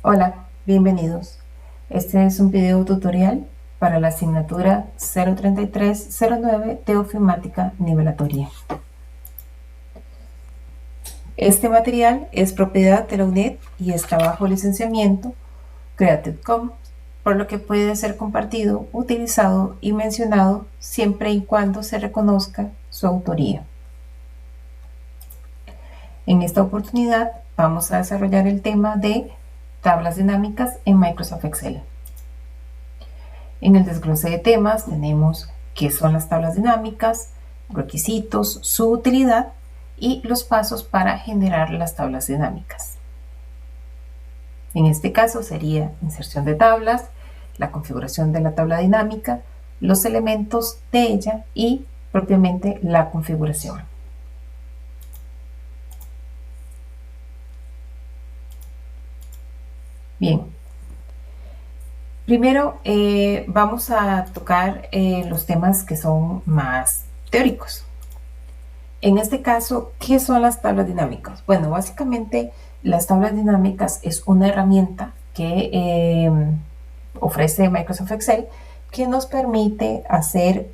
Hola, bienvenidos. Este es un video tutorial para la asignatura 03309 de Ofimática Nivelatoria. Este material es propiedad de la UNED y está bajo licenciamiento Creative Commons, por lo que puede ser compartido, utilizado y mencionado siempre y cuando se reconozca su autoría. En esta oportunidad vamos a desarrollar el tema de tablas dinámicas en Microsoft Excel. En el desglose de temas tenemos qué son las tablas dinámicas, requisitos, su utilidad y los pasos para generar las tablas dinámicas. En este caso sería inserción de tablas, la configuración de la tabla dinámica, los elementos de ella y propiamente la configuración. Bien, primero vamos a tocar los temas que son más teóricos. En este caso, ¿qué son las tablas dinámicas? Bueno, básicamente las tablas dinámicas es una herramienta que ofrece Microsoft Excel que nos permite hacer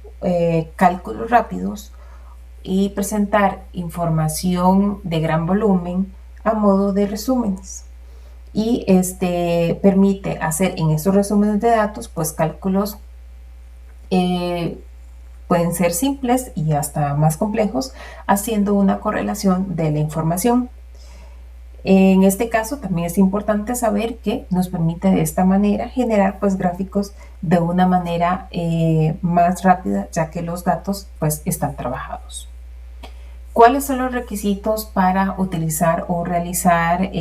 cálculos rápidos y presentar información de gran volumen a modo de resúmenes. Y permite hacer en estos resúmenes de datos pues cálculos pueden ser simples y hasta más complejos, haciendo una correlación de la información. En este caso también es importante saber que nos permite de esta manera generar pues gráficos de una manera más rápida, ya que los datos pues están trabajados. ¿Cuáles son los requisitos para utilizar o realizar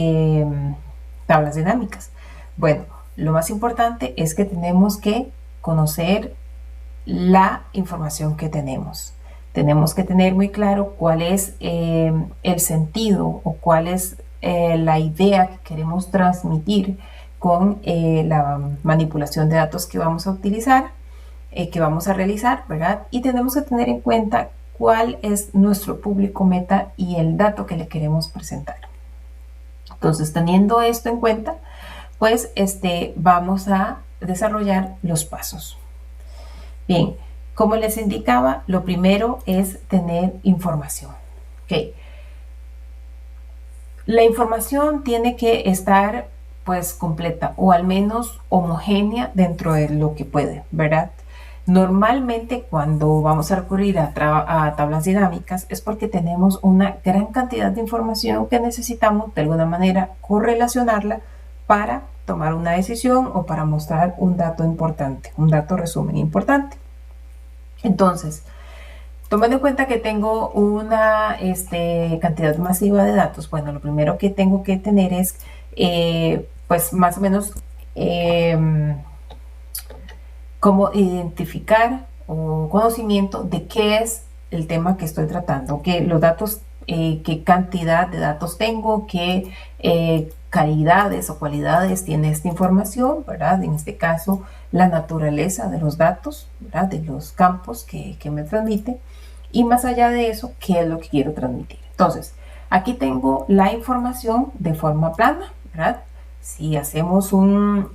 tablas dinámicas? Bueno, lo más importante es que tenemos que conocer la información que tenemos. Tenemos que tener muy claro cuál es el sentido o cuál es la idea que queremos transmitir con la manipulación de datos que vamos a utilizar, que vamos a realizar, ¿verdad? Y tenemos que tener en cuenta cuál es nuestro público meta y el dato que le queremos presentar. Entonces, teniendo esto en cuenta, pues vamos a desarrollar los pasos. Bien, como les indicaba, lo primero es tener información. ¿Okay? La información tiene que estar pues completa o al menos homogénea dentro de lo que puede, ¿verdad? Normalmente cuando vamos a recurrir a tablas dinámicas es porque tenemos una gran cantidad de información que necesitamos de alguna manera correlacionarla para tomar una decisión o para mostrar un dato importante, un dato resumen importante. Entonces, tomando en cuenta que tengo una cantidad masiva de datos, bueno, lo primero que tengo que tener es, pues, más o menos, cómo identificar o conocimiento de qué es el tema que estoy tratando, que los datos, qué cantidad de datos tengo, qué calidades o cualidades tiene esta información, ¿verdad? En este caso, la naturaleza de los datos, ¿verdad? De los campos que me transmite. Y más allá de eso, ¿qué es lo que quiero transmitir? Entonces, aquí tengo la información de forma plana, ¿verdad? Si hacemos un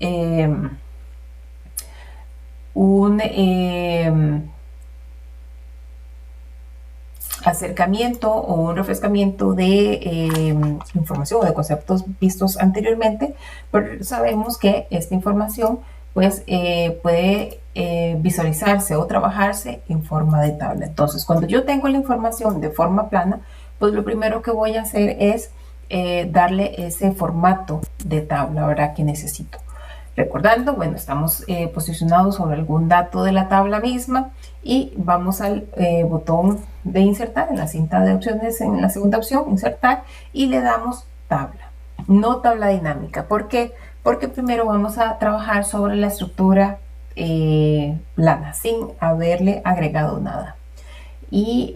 acercamiento o un refrescamiento de información o de conceptos vistos anteriormente, pero sabemos que esta información pues puede visualizarse o trabajarse en forma de tabla. Entonces, cuando yo tengo la información de forma plana, pues lo primero que voy a hacer es darle ese formato de tabla, ¿verdad? Que necesito. Recordando, bueno, estamos posicionados sobre algún dato de la tabla misma y vamos al botón de insertar en la cinta de opciones, en la segunda opción, insertar, y le damos tabla, no tabla dinámica. ¿Por qué? Porque primero vamos a trabajar sobre la estructura plana, sin haberle agregado nada. Y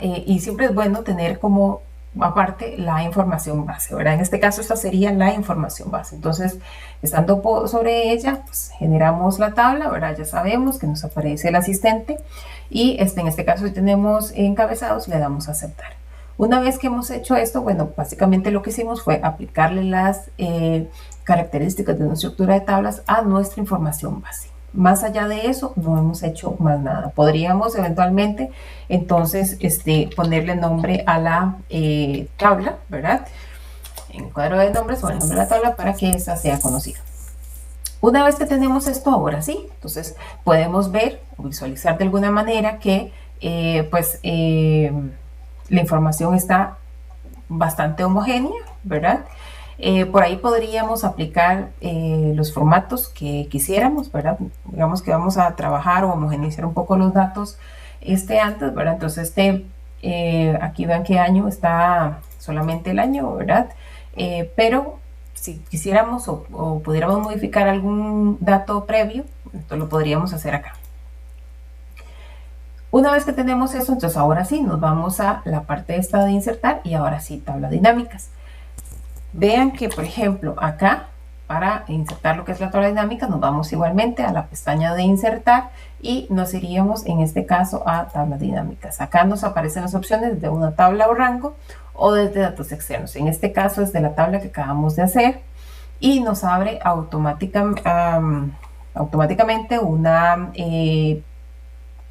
y siempre es bueno tener como aparte la información base, ¿verdad? En este caso esta sería la información base. Entonces, estando sobre ella, pues generamos la tabla, ¿verdad? Ya sabemos que nos aparece el asistente y en este caso si tenemos encabezados le damos a aceptar. Una vez que hemos hecho esto, bueno, básicamente lo que hicimos fue aplicarle las características de una estructura de tablas a nuestra información base. Más allá de eso, no hemos hecho más nada. Podríamos eventualmente, entonces, ponerle nombre a la tabla, ¿verdad? En el cuadro de nombres o el nombre de la tabla para que esta sea conocida. Una vez que tenemos esto, ahora sí, entonces podemos ver o visualizar de alguna manera que la información está bastante homogénea, ¿verdad? Por ahí podríamos aplicar los formatos que quisiéramos, ¿verdad? Digamos que vamos a trabajar o homogeneizar un poco los datos antes, ¿verdad? Entonces aquí vean qué año está, solamente el año, ¿verdad? Pero si quisiéramos o pudiéramos modificar algún dato previo, entonces lo podríamos hacer acá. Una vez que tenemos eso, entonces ahora sí, nos vamos a la parte esta de insertar y ahora sí, tablas dinámicas. Vean que, por ejemplo, acá, para insertar lo que es la tabla dinámica, nos vamos igualmente a la pestaña de insertar y nos iríamos, en este caso, a tablas dinámicas. Acá nos aparecen las opciones de una tabla o rango o desde datos externos. En este caso es de la tabla que acabamos de hacer y nos abre automáticamente una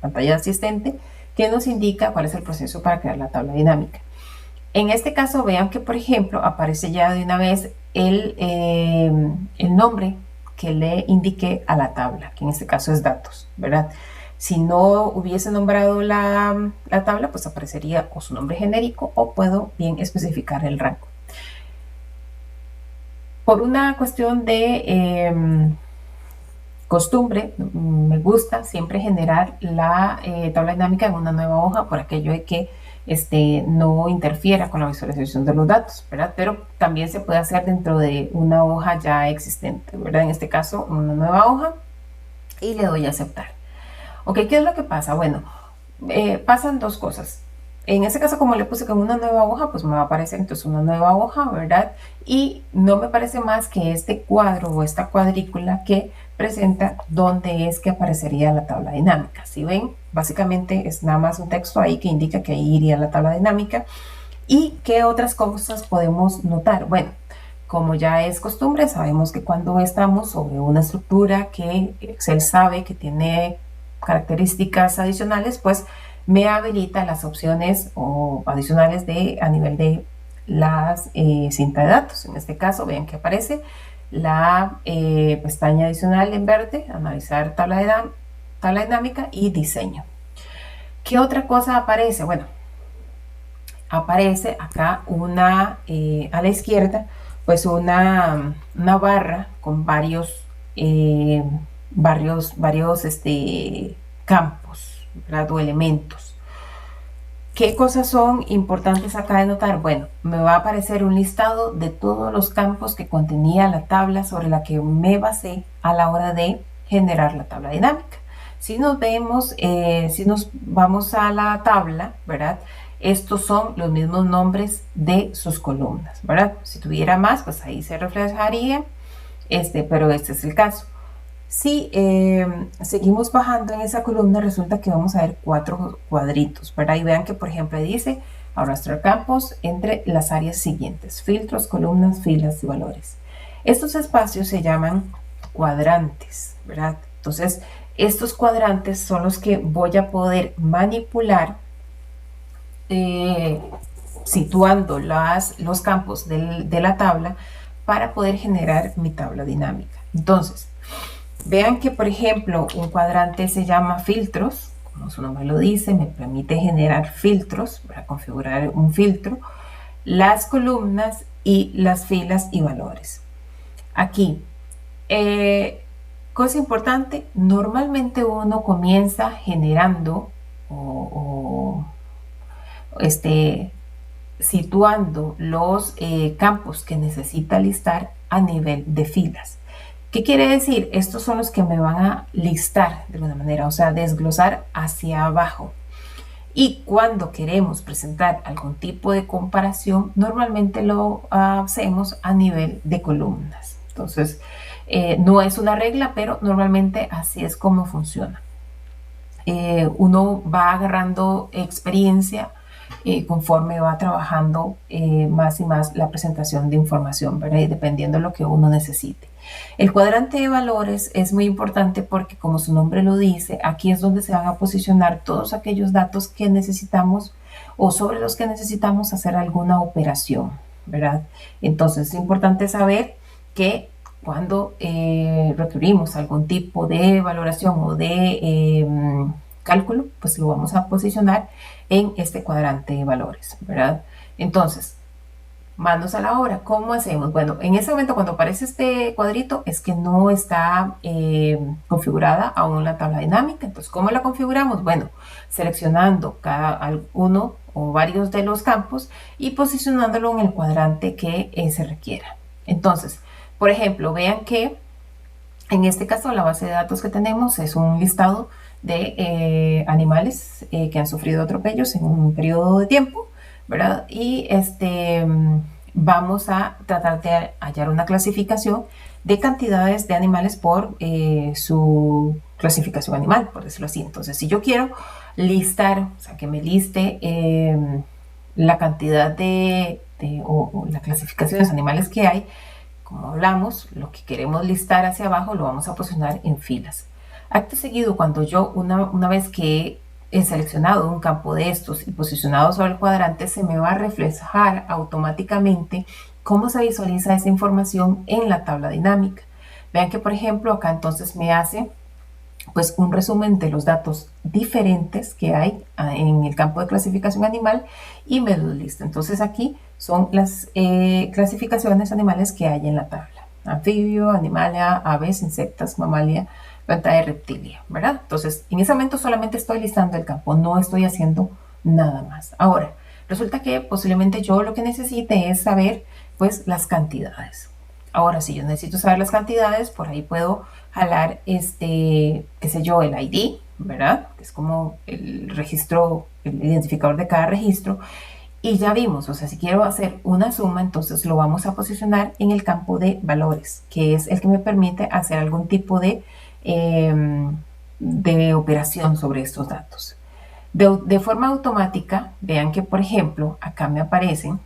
pantalla asistente que nos indica cuál es el proceso para crear la tabla dinámica. En este caso, vean que, por ejemplo, aparece ya de una vez el nombre que le indiqué a la tabla, que en este caso es datos, ¿verdad? Si no hubiese nombrado la tabla, pues aparecería o su nombre genérico o puedo bien especificar el rango. Por una cuestión de costumbre, me gusta siempre generar la tabla dinámica en una nueva hoja por aquello de que no interfiera con la visualización de los datos, ¿verdad? Pero también se puede hacer dentro de una hoja ya existente, ¿verdad? En este caso, una nueva hoja y le doy a aceptar. Ok, ¿qué es lo que pasa? Bueno, pasan dos cosas. En este caso, como le puse con una nueva hoja, pues me va a aparecer entonces una nueva hoja, ¿verdad? Y no me parece más que este cuadro o esta cuadrícula que presenta dónde es que aparecería la tabla dinámica. Si ven, básicamente es nada más un texto ahí que indica que ahí iría la tabla dinámica. ¿Y qué otras cosas podemos notar? Bueno, como ya es costumbre, sabemos que cuando estamos sobre una estructura que Excel sabe que tiene características adicionales, pues me habilita las opciones adicionales a nivel de las cinta de datos. En este caso, vean que aparece la pestaña adicional en verde, analizar tabla dinámica y diseño. ¿Qué otra cosa aparece? Bueno, aparece acá a la izquierda, pues una barra con varios campos, ¿verdad? O elementos. ¿Qué cosas son importantes acá de notar? Bueno, me va a aparecer un listado de todos los campos que contenía la tabla sobre la que me basé a la hora de generar la tabla dinámica. Si nos vamos a la tabla, ¿verdad? Estos son los mismos nombres de sus columnas, ¿verdad? Si tuviera más, pues ahí se reflejaría, pero este es el caso. Si seguimos bajando en esa columna, resulta que vamos a ver 4 cuadritos, ¿verdad? Y vean que, por ejemplo, dice arrastrar campos entre las áreas siguientes: filtros, columnas, filas y valores. Estos espacios se llaman cuadrantes, ¿verdad? Entonces, estos cuadrantes son los que voy a poder manipular situando los campos de la tabla para poder generar mi tabla dinámica. Entonces, vean que, por ejemplo, un cuadrante se llama filtros, como su nombre lo dice, me permite generar filtros para configurar un filtro, las columnas y las filas y valores. Aquí, cosa importante, normalmente uno comienza generando situando los campos que necesita listar a nivel de filas. ¿Qué quiere decir? Estos son los que me van a listar de alguna manera, o sea, desglosar hacia abajo. Y cuando queremos presentar algún tipo de comparación, normalmente lo hacemos a nivel de columnas. Entonces, no es una regla, pero normalmente así es como funciona. Uno va agarrando experiencia conforme va trabajando más y más la presentación de información, ¿verdad? Y dependiendo de lo que uno necesite. El cuadrante de valores es muy importante porque, como su nombre lo dice, aquí es donde se van a posicionar todos aquellos datos que necesitamos o sobre los que necesitamos hacer alguna operación, ¿verdad? Entonces es importante saber que cuando requerimos algún tipo de valoración o de cálculo, pues lo vamos a posicionar en este cuadrante de valores, ¿verdad? Entonces, manos a la obra. ¿Cómo hacemos? Bueno, en ese momento cuando aparece este cuadrito es que no está configurada aún la tabla dinámica. Entonces, ¿cómo la configuramos? Bueno, seleccionando cada uno o varios de los campos y posicionándolo en el cuadrante que se requiera. Entonces, por ejemplo, vean que en este caso la base de datos que tenemos es un listado de animales que han sufrido atropellos en un periodo de tiempo, ¿verdad? Y vamos a tratar de hallar una clasificación de cantidades de animales por su clasificación animal, por decirlo así. Entonces, si yo quiero listar, o sea, que me liste la cantidad o la clasificación de los animales que hay, como hablamos, lo que queremos listar hacia abajo lo vamos a posicionar en filas. Acto seguido, cuando yo una vez que he seleccionado un campo de estos y posicionado sobre el cuadrante, se me va a reflejar automáticamente cómo se visualiza esa información en la tabla dinámica. Vean que, por ejemplo, acá entonces me hace pues un resumen de los datos diferentes que hay en el campo de clasificación animal y me los lista. Entonces aquí son las clasificaciones animales que hay en la tabla: anfibio, animalia, aves, insectas, mamalia, planta de reptilia, ¿verdad? Entonces, en ese momento solamente estoy listando el campo, no estoy haciendo nada más. Ahora, resulta que posiblemente yo lo que necesite es saber, pues, las cantidades. Ahora, si yo necesito saber las cantidades, por ahí puedo jalar qué sé yo, el ID, ¿verdad? Que es como el registro, el identificador de cada registro. Y ya vimos, o sea, si quiero hacer una suma, entonces lo vamos a posicionar en el campo de valores, que es el que me permite hacer algún tipo de operación sobre estos datos. De forma automática, vean que, por ejemplo, acá me aparecen,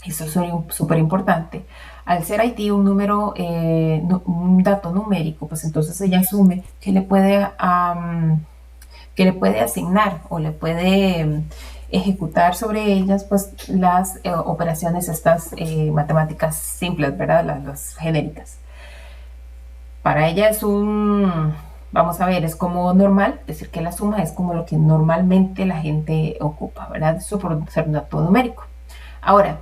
eso es súper importante, al ser ID un número, un dato numérico, pues entonces ella asume que le puede asignar o le puede ejecutar sobre ellas pues las operaciones estas matemáticas simples, ¿verdad? Las genéricas. Para ella es vamos a ver, es como normal, decir que la suma es como lo que normalmente la gente ocupa, ¿verdad? Eso por ser un dato numérico. Ahora,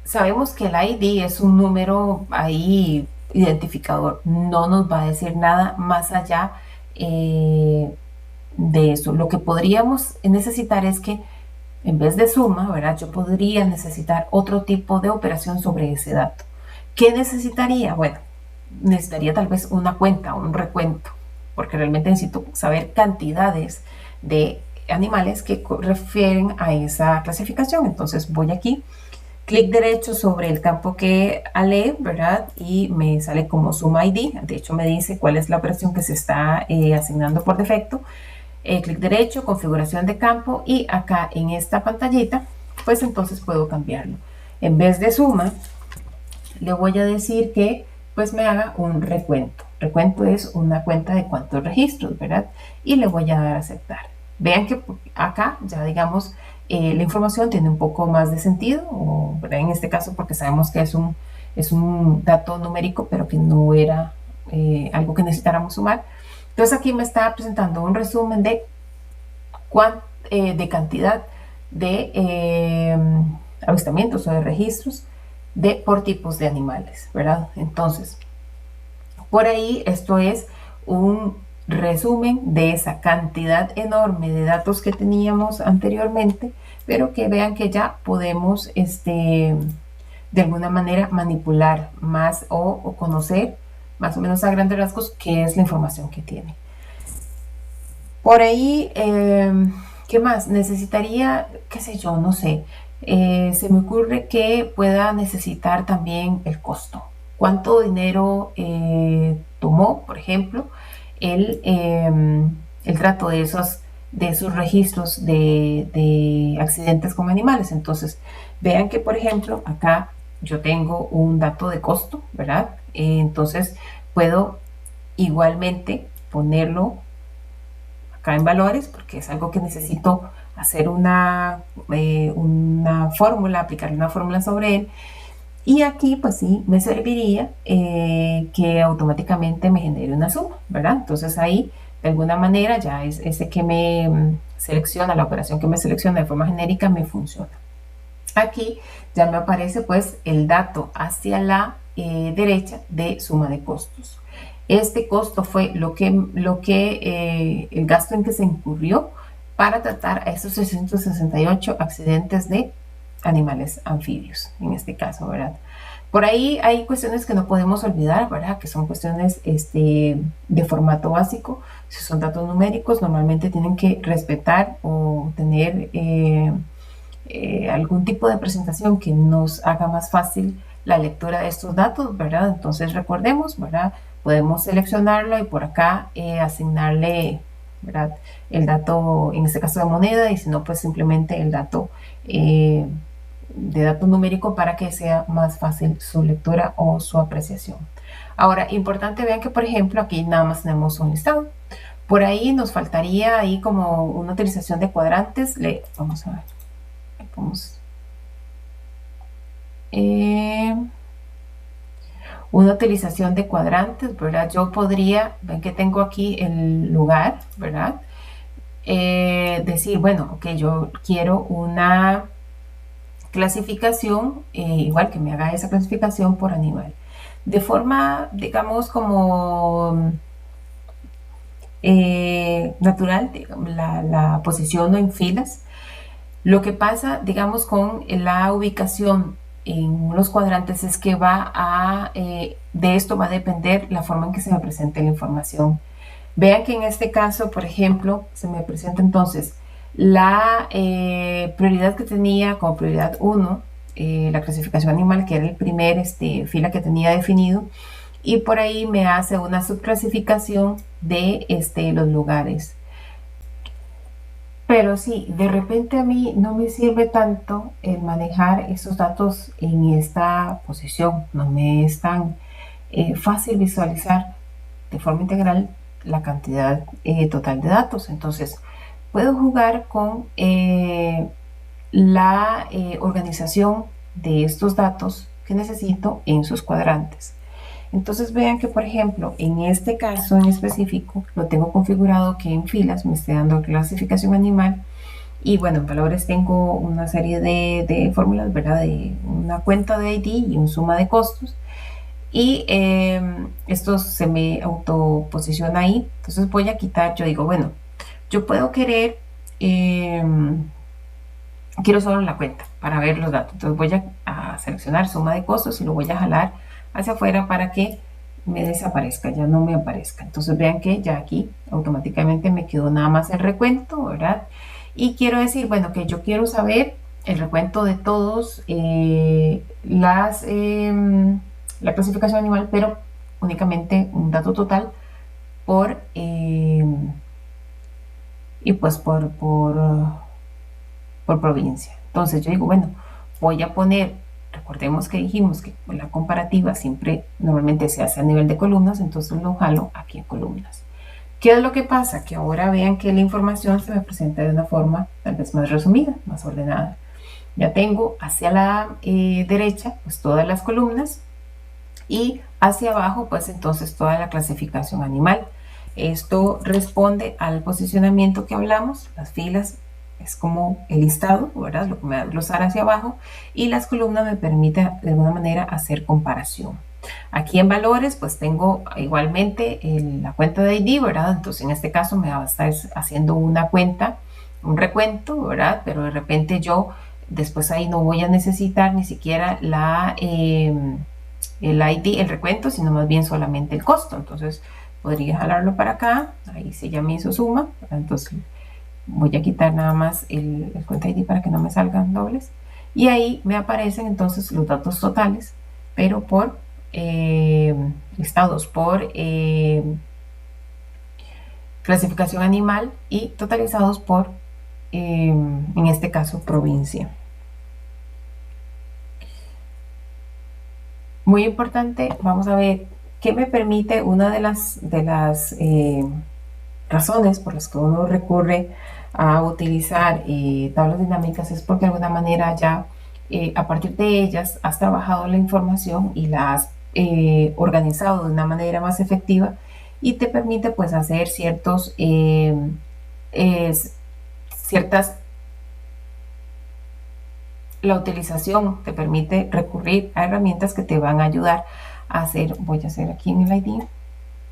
sabemos que el ID es un número ahí identificador, no nos va a decir nada más allá de eso. Lo que podríamos necesitar es que en vez de suma, ¿verdad? Yo podría necesitar otro tipo de operación sobre ese dato. ¿Qué necesitaría? Bueno, necesitaría tal vez una cuenta, un recuento, porque realmente necesito saber cantidades de animales que refieren a esa clasificación. Entonces voy aquí, clic derecho sobre el campo que alé, ¿verdad? Y me sale como suma ID. De hecho, me dice cuál es la operación que se está asignando por defecto. Clic derecho, configuración de campo, y acá en esta pantallita, pues entonces puedo cambiarlo. En vez de suma, le voy a decir que pues me haga un recuento. Recuento es una cuenta de cuántos registros, ¿verdad? Y le voy a dar a aceptar. Vean que acá ya digamos la información tiene un poco más de sentido, ¿verdad? En este caso porque sabemos que es un dato numérico, pero que no era algo que necesitáramos sumar. Entonces aquí me está presentando un resumen de cantidad de avistamientos o de registros por tipos de animales, ¿verdad? Entonces, por ahí esto es un resumen de esa cantidad enorme de datos que teníamos anteriormente, pero que vean que ya podemos de alguna manera manipular más o conocer más o menos a grandes rasgos qué es la información que tiene. Por ahí, ¿qué más? Necesitaría, qué sé yo, no sé. Se me ocurre que pueda necesitar también el costo. ¿Cuánto dinero tomó, por ejemplo, el trato de de sus registros de accidentes con animales. Entonces, vean que, por ejemplo, acá yo tengo un dato de costo, ¿verdad? Entonces, puedo igualmente ponerlo acá en valores, porque es algo que necesito hacer una fórmula, aplicar una fórmula sobre él. Y aquí, pues sí, me serviría que automáticamente me genere una suma, ¿verdad? Entonces ahí, de alguna manera, ya es ese que me selecciona, la operación que me selecciona de forma genérica, me funciona. Aquí ya me aparece pues el dato hacia la derecha de suma de costos. Este costo fue el gasto en que se incurrió para tratar a esos 668 accidentes de animales anfibios, en este caso, ¿verdad? Por ahí hay cuestiones que no podemos olvidar, ¿verdad? Que son cuestiones de formato básico. Si son datos numéricos, normalmente tienen que respetar o tener algún tipo de presentación que nos haga más fácil la lectura de estos datos, ¿verdad? Entonces recordemos, ¿verdad? Podemos seleccionarlo y por acá asignarle, ¿verdad? El dato, en este caso de moneda, y si no, pues simplemente el dato de dato numérico para que sea más fácil su lectura o su apreciación. Ahora, importante, vean que por ejemplo aquí nada más tenemos un listado. Por ahí nos faltaría ahí como una utilización de cuadrantes. Vamos a ver. Vamos. Una utilización de cuadrantes, ¿verdad? Yo podría, ven que tengo aquí el lugar, ¿verdad? Decir, bueno, ok, yo quiero una clasificación, igual que me haga esa clasificación por animal. De forma, digamos, como natural, digamos, la posiciono en filas. Lo que pasa, digamos, con la ubicación en los cuadrantes es que de esto va a depender la forma en que se me presente la información. Vean que en este caso, por ejemplo, se me presenta entonces la prioridad que tenía como prioridad 1, la clasificación animal, que era el primer fila que tenía definido, y por ahí me hace una subclasificación de los lugares. Pero sí, de repente a mí no me sirve tanto el manejar esos datos en esta posición, no me es tan fácil visualizar de forma integral la cantidad total de datos. Entonces, puedo jugar con la organización de estos datos que necesito en sus cuadrantes. Entonces vean que, por ejemplo, en este caso en específico, lo tengo configurado que en filas me esté dando clasificación animal. Y bueno, en valores tengo una serie de fórmulas, ¿verdad? De una cuenta de ID y un suma de costos. Y esto se me autoposiciona ahí. Entonces voy a quitar, yo digo, bueno, yo puedo querer, quiero solo la cuenta para ver los datos. Entonces voy a seleccionar suma de costos y lo voy a jalar hacia afuera para que me desaparezca, ya no me aparezca. Entonces vean que ya aquí automáticamente me quedó nada más el recuento, ¿verdad? Y quiero decir, bueno, que yo quiero saber el recuento de todos la clasificación animal, pero únicamente un dato total por y pues por provincia. Entonces yo digo, bueno, voy a poner, recordemos que dijimos que la comparativa siempre normalmente se hace a nivel de columnas, entonces lo jalo aquí en columnas. ¿Qué es lo que pasa? Que ahora vean que la información se me presenta de una forma tal vez más resumida, más ordenada. Ya tengo hacia la derecha pues todas las columnas y hacia abajo pues entonces toda la clasificación animal. Esto responde al posicionamiento que hablamos, las filas es como el listado, ¿verdad? Lo que me va a glosar hacia abajo, y las columnas me permiten de alguna manera hacer comparación. Aquí en valores pues tengo igualmente la cuenta de ID, ¿verdad? Entonces en este caso me va a estar haciendo una cuenta, un recuento, ¿verdad? Pero de repente yo después ahí no voy a necesitar ni siquiera el ID, el recuento, sino más bien solamente el costo. Entonces podría jalarlo para acá, ahí se ya me hizo suma, ¿verdad? Entonces voy a quitar nada más el cuenta ID para que no me salgan dobles, y ahí me aparecen entonces los datos totales, pero listados por clasificación animal y totalizados por, en este caso, provincia. Muy importante, vamos a ver qué me permite. Una de las razones por las que uno recurre a utilizar tablas dinámicas es porque de alguna manera ya a partir de ellas has trabajado la información y la has organizado de una manera más efectiva y te permite pues hacer ciertas la utilización te permite recurrir a herramientas que te van a ayudar a hacer. Voy a hacer aquí en el ID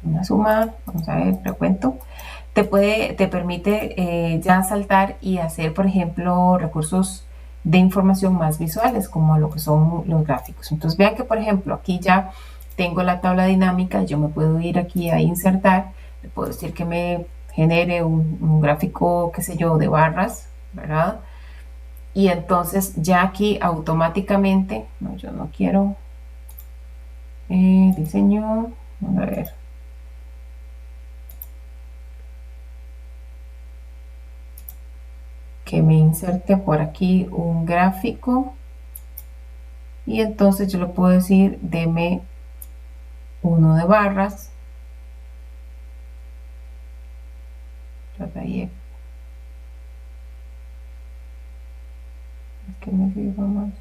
una suma, vamos a ver, recuento. Te permite ya saltar y hacer, por ejemplo, recursos de información más visuales, como lo que son los gráficos. Entonces vean que, por ejemplo, aquí ya tengo la tabla dinámica. Yo me puedo ir aquí a insertar, le puedo decir que me genere un gráfico, qué sé yo, de barras, ¿verdad? Y entonces ya aquí automáticamente, no, yo no quiero diseño, a ver, que me inserte por aquí un gráfico y entonces yo le puedo decir deme uno de barras. Es que me fijo más.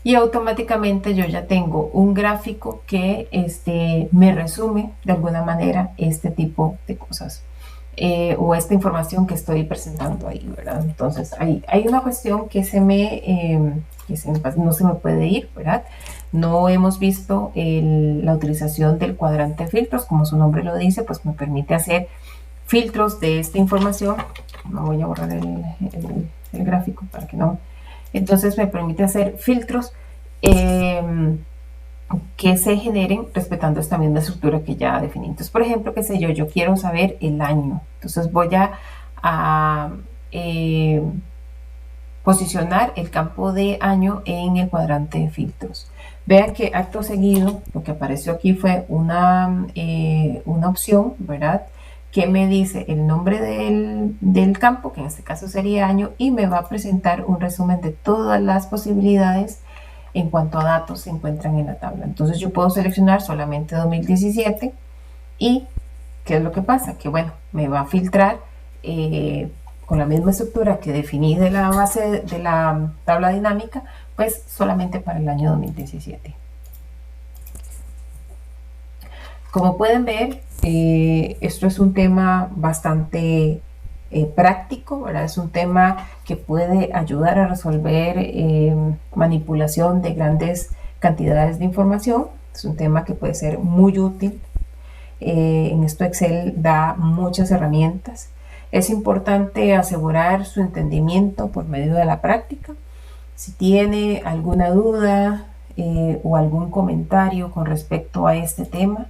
Y automáticamente yo ya tengo un gráfico que me resume de alguna manera este tipo de cosas o esta información que estoy presentando ahí, ¿verdad? Entonces hay una cuestión que no se me puede ir, ¿verdad? No hemos visto la utilización del cuadrante de filtros, como su nombre lo dice, pues me permite hacer filtros de esta información. No voy a borrar el gráfico para que no. Entonces me permite hacer filtros que se generen respetando esta misma estructura que ya definí. Entonces, por ejemplo, qué sé yo, yo quiero saber el año. Entonces voy a posicionar el campo de año en el cuadrante de filtros. Vean que acto seguido lo que apareció aquí fue una opción, ¿verdad?, que me dice el nombre del campo, que en este caso sería año, y me va a presentar un resumen de todas las posibilidades en cuanto a datos se encuentran en la tabla. Entonces yo puedo seleccionar solamente 2017 y ¿qué es lo que pasa? Que bueno, me va a filtrar con la misma estructura que definí de la base de la tabla dinámica, pues solamente para el año 2017. Como pueden ver, esto es un tema bastante práctico, ¿verdad? Es un tema que puede ayudar a resolver manipulación de grandes cantidades de información. Es un tema que puede ser muy útil. En esto Excel da muchas herramientas. Es importante asegurar su entendimiento por medio de la práctica. Si tiene alguna duda o algún comentario con respecto a este tema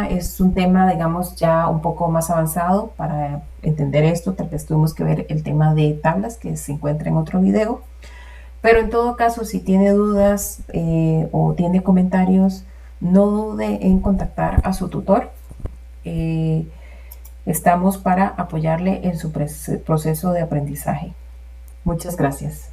es un tema, digamos, ya un poco más avanzado. Para entender esto, tal vez tuvimos que ver el tema de tablas que se encuentra en otro video. Pero en todo caso, si tiene dudas o tiene comentarios, no dude en contactar a su tutor. Estamos para apoyarle en su proceso de aprendizaje. Muchas gracias.